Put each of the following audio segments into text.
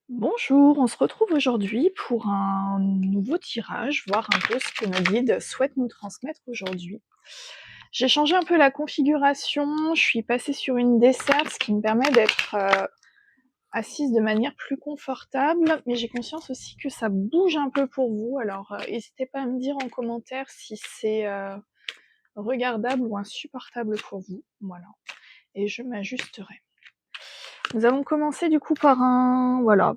Bonjour, on se retrouve aujourd'hui pour un nouveau tirage, voir un peu ce que nos guides souhaitent nous transmettre aujourd'hui. J'ai changé un peu la configuration, je suis passée sur une desserte, ce qui me permet d'être assise de manière plus confortable, mais j'ai conscience aussi que ça bouge un peu pour vous, alors n'hésitez pas à me dire en commentaire si c'est regardable ou insupportable pour vous, voilà, et je m'ajusterai. Nous allons commencer du coup par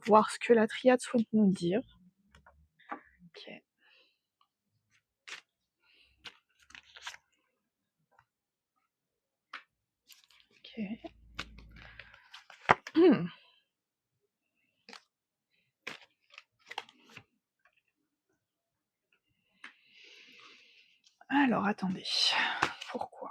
voir ce que la triade souhaite nous dire. Ok. Ok. Alors attendez, pourquoi?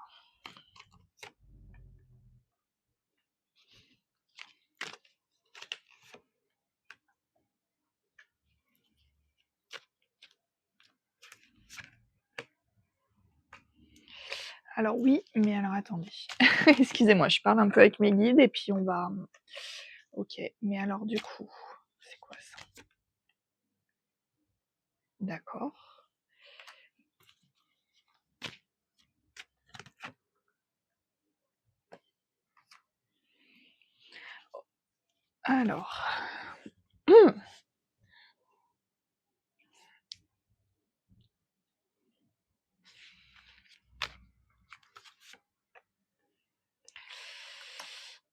Alors oui, mais alors attendez. Excusez-moi, je parle un peu avec mes guides et puis on va... Ok, mais alors du coup, c'est quoi ça? D'accord. Alors...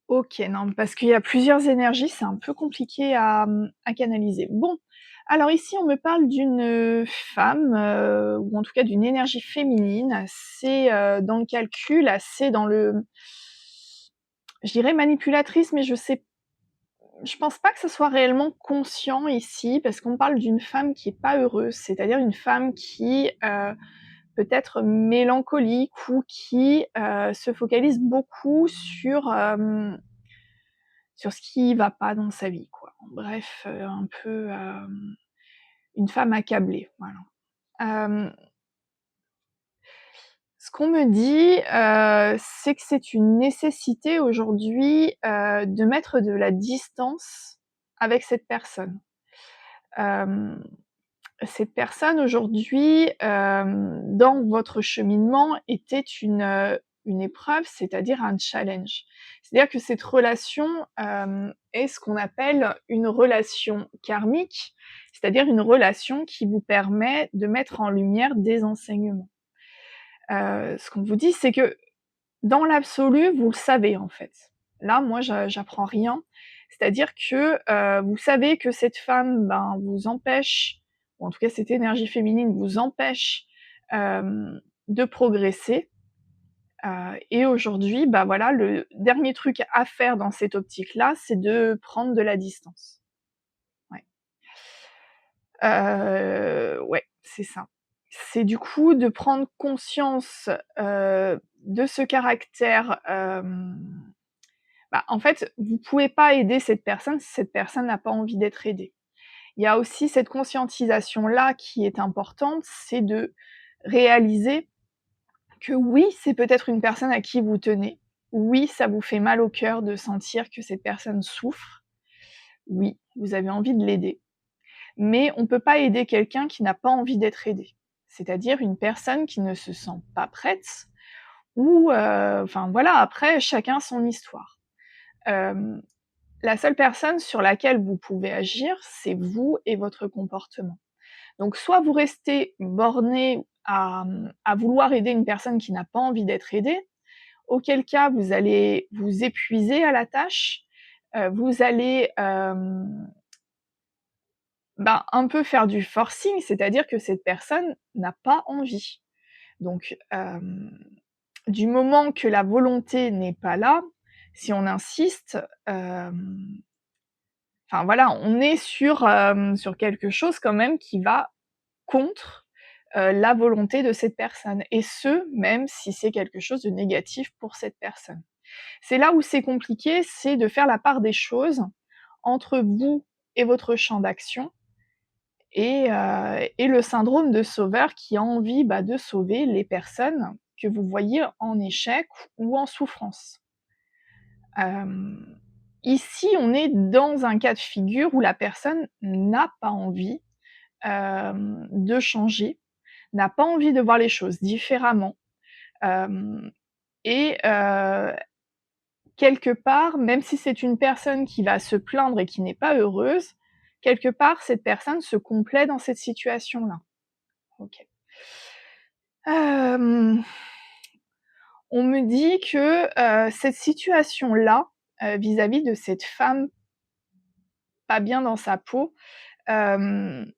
Ok, non, parce qu'il y a plusieurs énergies, c'est un peu compliqué à canaliser. Bon, alors ici on me parle d'une femme, ou en tout cas d'une énergie féminine, assez dans le calcul, assez dans le... Je dirais manipulatrice, mais je pense pas que ce soit réellement conscient ici, parce qu'on parle d'une femme qui est pas heureuse, c'est-à-dire une femme qui peut être mélancolique ou qui se focalise beaucoup sur ce qui va pas dans sa vie, quoi. Bref, un peu une femme accablée, voilà. Ce qu'on me dit, c'est que c'est une nécessité aujourd'hui de mettre de la distance avec cette personne. Cette personne aujourd'hui, dans votre cheminement, était une épreuve, c'est-à-dire un challenge. C'est-à-dire que cette relation est ce qu'on appelle une relation karmique, c'est-à-dire une relation qui vous permet de mettre en lumière des enseignements. Ce qu'on vous dit, c'est que dans l'absolu, vous le savez en fait. Là, moi, j'apprends rien. C'est-à-dire que vous savez que cette femme vous empêche, ou en tout cas cette énergie féminine vous empêche de progresser. Et aujourd'hui, voilà, le dernier truc à faire dans cette optique-là, c'est de prendre de la distance. Ouais, ouais, c'est ça. C'est du coup de prendre conscience de ce caractère. En fait, vous pouvez pas aider cette personne si cette personne n'a pas envie d'être aidée. Il y a aussi cette conscientisation-là qui est importante, c'est de réaliser que oui, c'est peut-être une personne à qui vous tenez. Oui, ça vous fait mal au cœur de sentir que cette personne souffre. Oui, vous avez envie de l'aider. Mais on peut pas aider quelqu'un qui n'a pas envie d'être aidé. C'est-à-dire une personne qui ne se sent pas prête ou, enfin voilà, après chacun son histoire. La seule personne sur laquelle vous pouvez agir, c'est vous et votre comportement. Donc soit vous restez borné à vouloir aider une personne qui n'a pas envie d'être aidée, auquel cas vous allez vous épuiser à la tâche, vous allez un peu faire du forcing, c'est-à-dire que cette personne n'a pas envie. Donc du moment que la volonté n'est pas là, si on insiste, enfin voilà, on est sur quelque chose quand même qui va contre la volonté de cette personne, et ce, même si c'est quelque chose de négatif pour cette personne. C'est là où c'est compliqué, c'est de faire la part des choses entre vous et votre champ d'action, et le syndrome de sauveur qui a envie de sauver les personnes que vous voyez en échec ou en souffrance. ici, on est dans un cas de figure où la personne n'a pas envie, de changer, n'a pas envie de voir les choses différemment, hem et quelque part, même si c'est une personne qui va se plaindre et qui n'est pas heureuse, quelque part, cette personne se complaît dans cette situation-là. OK. Hem, on me dit que, cette situation-là, vis-à-vis de cette femme pas bien dans sa peau, hem,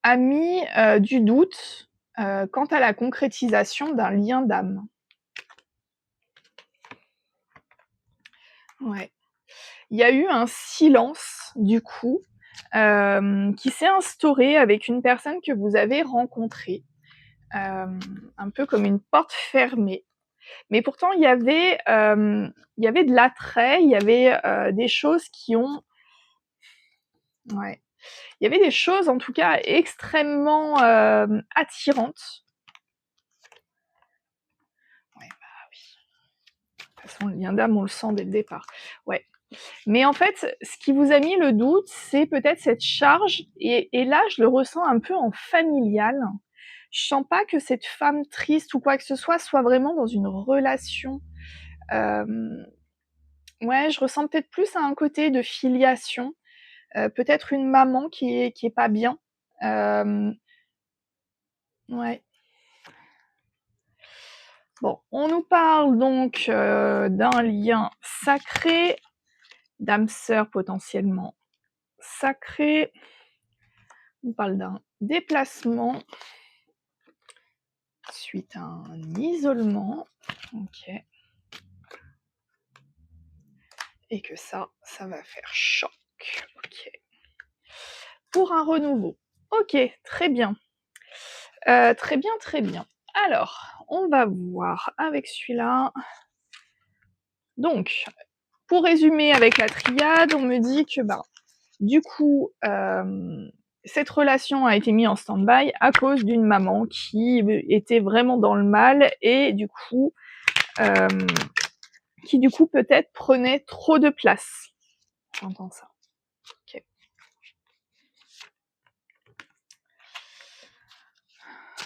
a mis, du doute, quant à la concrétisation d'un lien d'âme. Ouais. Il y a eu un silence, du coup, qui s'est instauré avec une personne que vous avez rencontrée, un peu comme une porte fermée. Mais pourtant il y avait de l'attrait, il y avait, des choses qui ont ouais, il y avait des choses en tout cas extrêmement, attirantes. Ouais, bah, oui. De toute façon, le lien d'âme, on le sent dès le départ. Ouais. Mais en fait, ce qui vous a mis le doute, c'est peut-être cette charge et là, je le ressens un peu en familial. Je sens pas que cette femme triste ou quoi que ce soit vraiment dans une relation, hem, ouais, je ressens peut-être plus un côté de filiation, peut-être une maman qui est pas bien, hem, ouais. Bon, on nous parle donc, d'un lien sacré, d'âme sœur potentiellement sacrée. On parle d'un déplacement suite à un isolement, OK, et que ça va faire choc, OK. Pour un renouveau, OK, très bien. Très bien, très bien. Alors, on va voir avec celui-là. Donc, pour résumer avec la triade, on me dit que, ben, du coup, cette relation a été mise en stand-by à cause d'une maman qui était vraiment dans le mal et du coup, hem qui du coup peut-être prenait trop de place. J'entends ça. OK.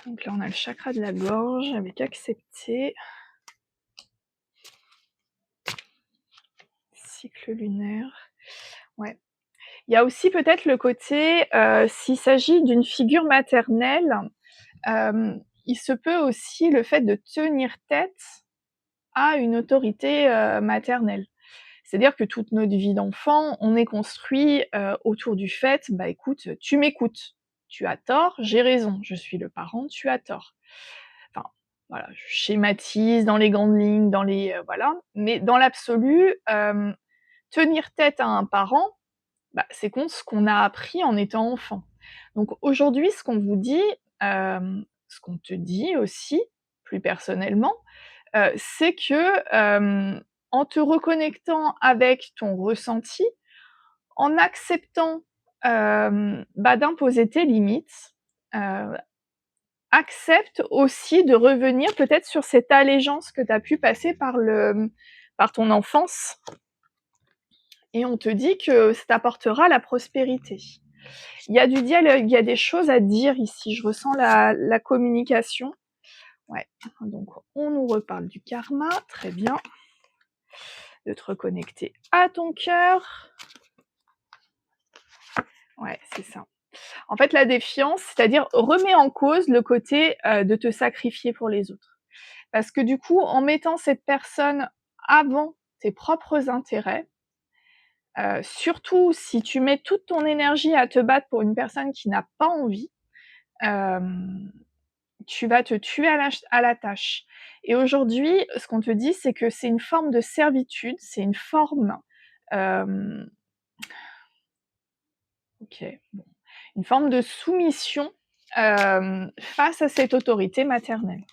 Donc là, on a le chakra de la gorge avec accepter. Cycle lunaire. Ouais. Il y a aussi peut-être le côté, s'il s'agit d'une figure maternelle, il se peut aussi le fait de tenir tête à une autorité, maternelle. C'est-à-dire que toute notre vie d'enfant, on est construit, autour du fait: «Bah, écoute, tu m'écoutes. Tu as tort, j'ai raison. Je suis le parent, tu as tort». Enfin, voilà, je schématise dans les grandes lignes, dans les, voilà, mais dans l'absolu, tenir tête à un parent, bah, c'est ce qu'on a appris en étant enfant. Donc aujourd'hui, ce qu'on vous dit, ce qu'on te dit aussi, plus personnellement, c'est que, en te reconnectant avec ton ressenti, en acceptant, bah, d'imposer tes limites, heu, accepte aussi de revenir peut-être sur cette allégeance que tu as pu passer par ton enfance et on te dit que ça t'apportera la prospérité. Il y a du dialogue, il y a des choses à dire ici, je ressens la communication. Ouais, donc on nous reparle du karma, très bien. De te reconnecter à ton cœur. Ouais, c'est ça. En fait, la défiance, c'est-à-dire remet en cause le côté, de te sacrifier pour les autres. Parce que du coup, en mettant cette personne avant tes propres intérêts, surtout si tu mets toute ton énergie à te battre pour une personne qui n'a pas envie, hem, tu vas te tuer à la tâche. Et aujourd'hui, ce qu'on te dit, c'est que c'est une forme de servitude, c'est une forme, hem OK, bon, une forme de soumission, face à cette autorité maternelle.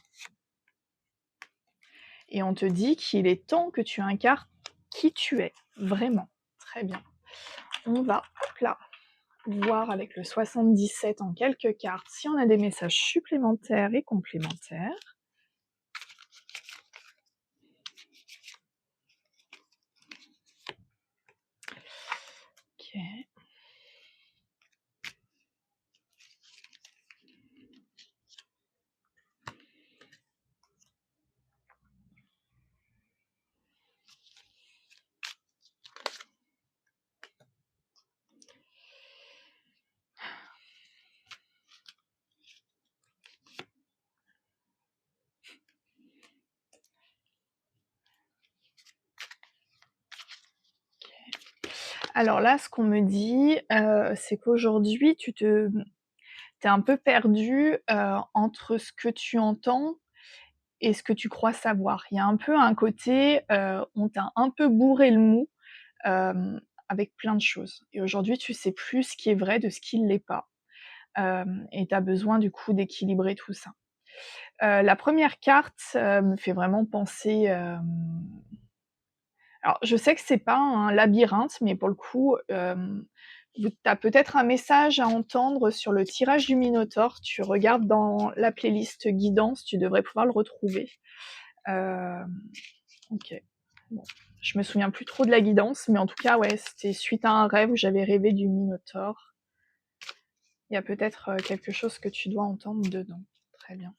Et on te dit qu'il est temps que tu incarnes qui tu es, vraiment. Très bien. On va, hop là, voir avec le 77 en quelques cartes si on a des messages supplémentaires et complémentaires. Alors là, ce qu'on me dit, c'est qu'aujourd'hui, tu es un peu perdu, entre ce que tu entends et ce que tu crois savoir. Il y a un peu un côté, on t'a un peu bourré le mou, avec plein de choses et aujourd'hui, tu sais plus ce qui est vrai de ce qui ne l'est pas, et tu as besoin du coup d'équilibrer tout ça. La première carte, me fait vraiment penser, alors je sais que c'est pas un labyrinthe, mais pour le coup, tu as peut-être un message à entendre sur le tirage du Minotaure. Tu regardes dans la playlist guidance, tu devrais pouvoir le retrouver. OK. Bon, je me souviens plus trop de la guidance, mais en tout cas, ouais, c'était suite à un rêve où j'avais rêvé du Minotaure. Il y a peut-être, quelque chose que tu dois entendre dedans. Très bien.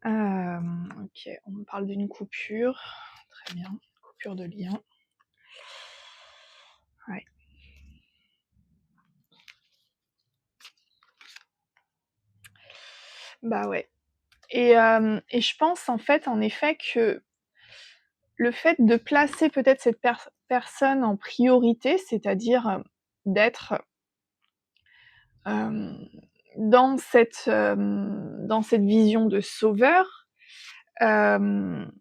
OK, on me parle d'une coupure. Très bien, coupure de lien. Ouais. Bah, ouais et je pense en fait, en effet, que le fait de placer peut-être cette personne en priorité, c'est-à-dire, d'être, hem, dans cette vision de sauveur, hem,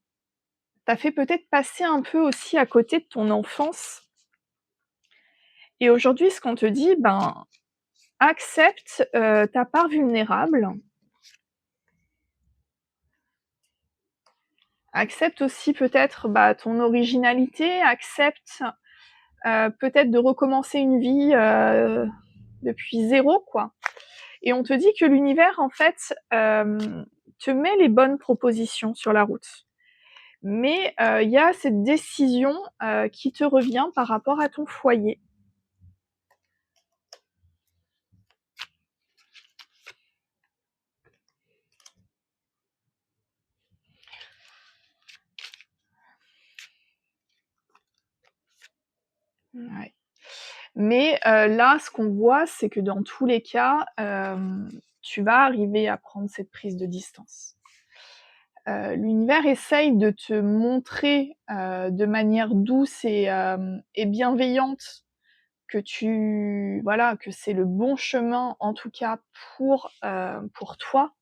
t'a fait peut-être passer un peu aussi à côté de ton enfance et aujourd'hui, ce qu'on te dit, ben, accepte, ta part vulnérable. Accepte aussi peut-être, bah, ton originalité, accepte, peut-être de recommencer une vie, depuis zéro, quoi et on te dit que l'univers, en fait, te met les bonnes propositions sur la route. Mais, il y a cette décision, qui te revient par rapport à ton foyer. Ouais. Mais, là, ce qu'on voit, c'est que dans tous les cas, tu vas arriver à prendre cette prise de distance. L'univers essaye de te montrer, de manière douce et bienveillante que c'est le bon chemin, en tout cas pour toi.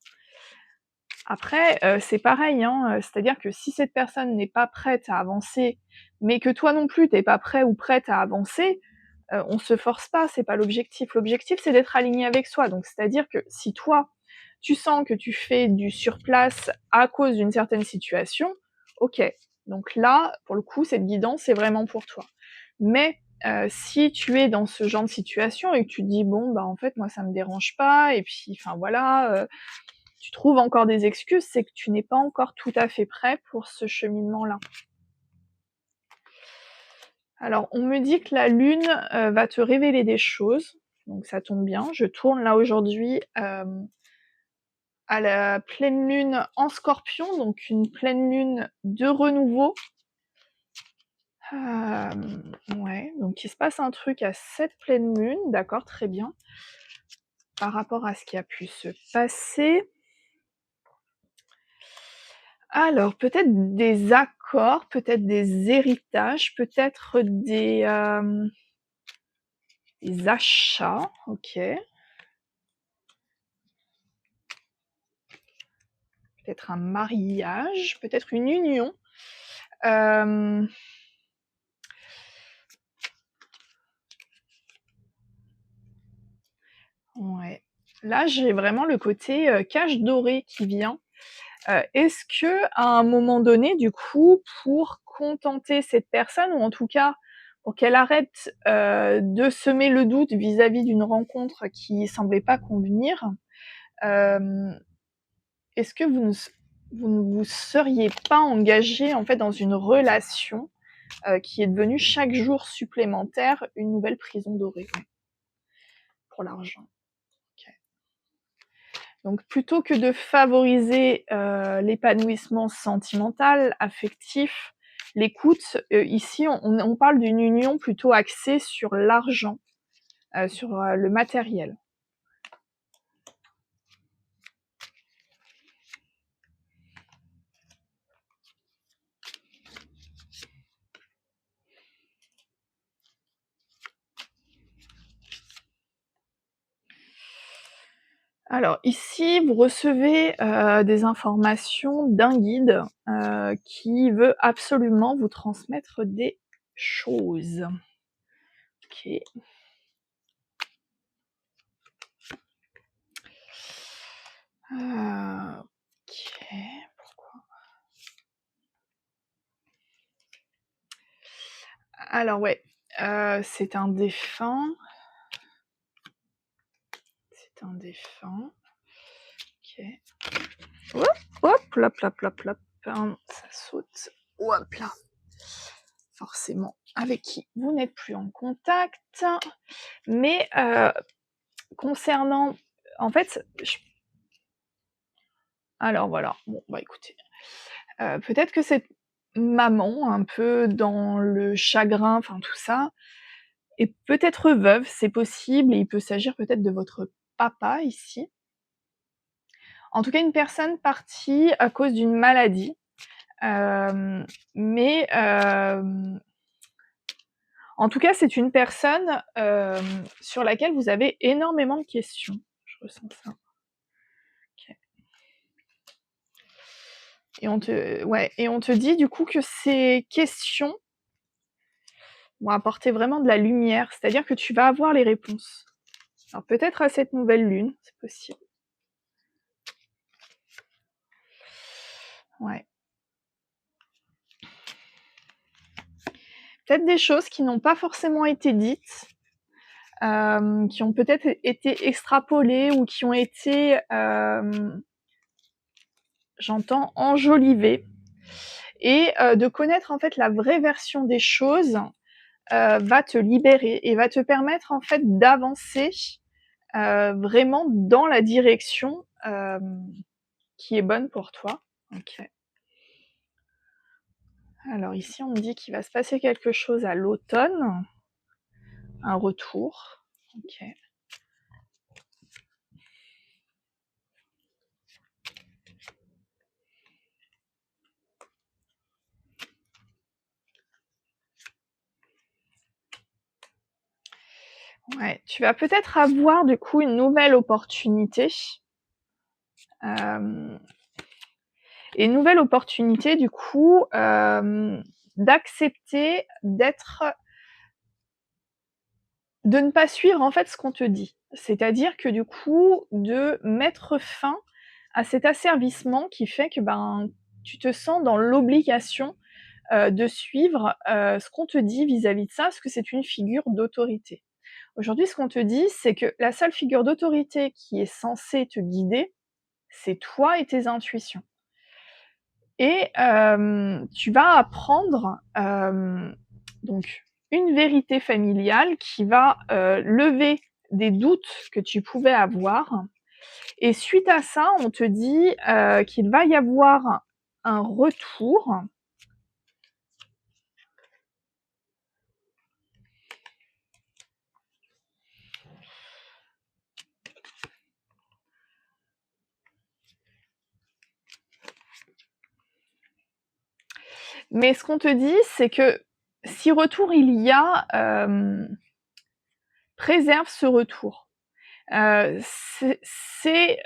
Après, c'est pareil, hein, c'est-à-dire que si cette personne n'est pas prête à avancer, mais que toi non plus tu es pas prêt ou prête à avancer, on se force pas, c'est pas l'objectif. L'objectif, c'est d'être aligné avec soi. Donc c'est-à-dire que si toi, tu sens que tu fais du surplace à cause d'une certaine situation, OK. Donc là, pour le coup, cette guidance, c'est vraiment pour toi. Mais, si tu es dans ce genre de situation et que tu te dis: «Bon, bah, en fait, moi, ça me dérange pas» et puis, enfin, voilà, tu trouves encore des excuses, c'est que tu n'es pas encore tout à fait prêt pour ce cheminement-là. Alors, on me dit que la lune, va te révéler des choses, donc ça tombe bien. Je tourne là aujourd'hui, à la pleine lune en Scorpion, donc une pleine lune de renouveau. Ouais, donc il se passe un truc à cette pleine lune, d'accord, très bien. Par rapport à ce qui a pu se passer. Alors, peut-être des accords, peut-être des héritages, peut-être des achats, OK. Peut-être un mariage, peut-être une union. Hem, ouais. Là, j'ai vraiment le côté, cage dorée qui vient. Est-ce qu'à un moment donné, du coup, pour contenter cette personne ou en tout cas pour qu'elle arrête, de semer le doute vis-à-vis d'une rencontre qui semblait pas convenir, hem, est-ce que vous ne vous seriez pas engagés, en fait, dans une relation, qui est devenue chaque jour supplémentaire une nouvelle prison dorée? Ouais, pour l'argent. OK. Donc plutôt que de favoriser, l'épanouissement sentimental, affectif, l'écoute, ici on parle d'une union plutôt axée sur l'argent, sur, le matériel. Alors ici, vous recevez, des informations d'un guide, qui veut absolument vous transmettre des choses. OK. OK, pourquoi? Alors ouais, c'est un défunt. C'est un défunt. OK. Hop, hop, lop, lop, lop, lop, hein, ça saute. Hop là. Forcément, avec qui vous n'êtes plus en contact. Mais, concernant en fait, je alors voilà, bon, bah, écoutez, peut-être que cette maman un peu dans le chagrin, enfin tout ça, est peut-être veuve, c'est possible et il peut s'agir peut-être de votre papa ici. En tout cas, une personne partie à cause d'une maladie, mais, en tout cas, c'est une personne, sur laquelle vous avez énormément de questions. Je ressens ça. OK. Et on te dit du coup que ces questions vont apporter vraiment de la lumière, c'est-à-dire que tu vas avoir les réponses. Alors peut-être à cette nouvelle lune, c'est possible. Ouais. Peut-être des choses qui n'ont pas forcément été dites, qui ont peut-être été extrapolées ou qui ont été, j'entends enjolivées et de connaître en fait la vraie version des choses, va te libérer et va te permettre en fait d'avancer, vraiment dans la direction, qui est bonne pour toi. OK. Alors ici, on me dit qu'il va se passer quelque chose à l'automne, un retour. OK. Ouais, tu vas peut-être avoir du coup une nouvelle opportunité. Hem Et une nouvelle opportunité du coup, d'accepter de ne pas suivre en fait ce qu'on te dit. C'est-à-dire que du coup, de mettre fin à cet asservissement qui fait que, ben, tu te sens dans l'obligation, de suivre, ce qu'on te dit vis-à-vis de ça, parce que c'est une figure d'autorité. Aujourd'hui, ce qu'on te dit, c'est que la seule figure d'autorité qui est censée te guider, c'est toi et tes intuitions. Et tu vas apprendre, donc une vérité familiale qui va, lever des doutes que tu pouvais avoir et suite à ça, on te dit, qu'il va y avoir un retour. Mais ce qu'on te dit, c'est que si retour il y a, préserve ce retour. C'est,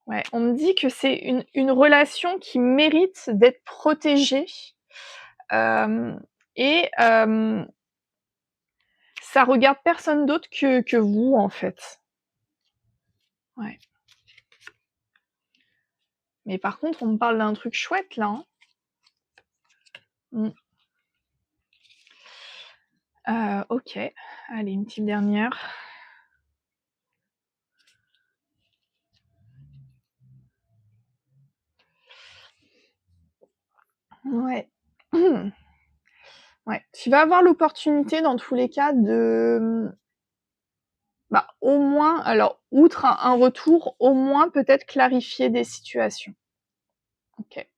ouais, on me dit que c'est une relation qui mérite d'être protégée, hem et ça regarde personne d'autre que vous, en fait. Ouais. Mais par contre, on me parle d'un truc chouette là, hein. Mmh. OK. Allez, une petite dernière. Ouais. Ouais, tu vas avoir l'opportunité dans tous les cas de, bah, au moins alors outre un retour, au moins peut-être clarifier des situations. OK.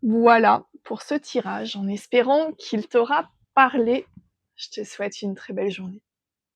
Voilà pour ce tirage, en espérant qu'il t'aura parlé. Je te souhaite une très belle journée.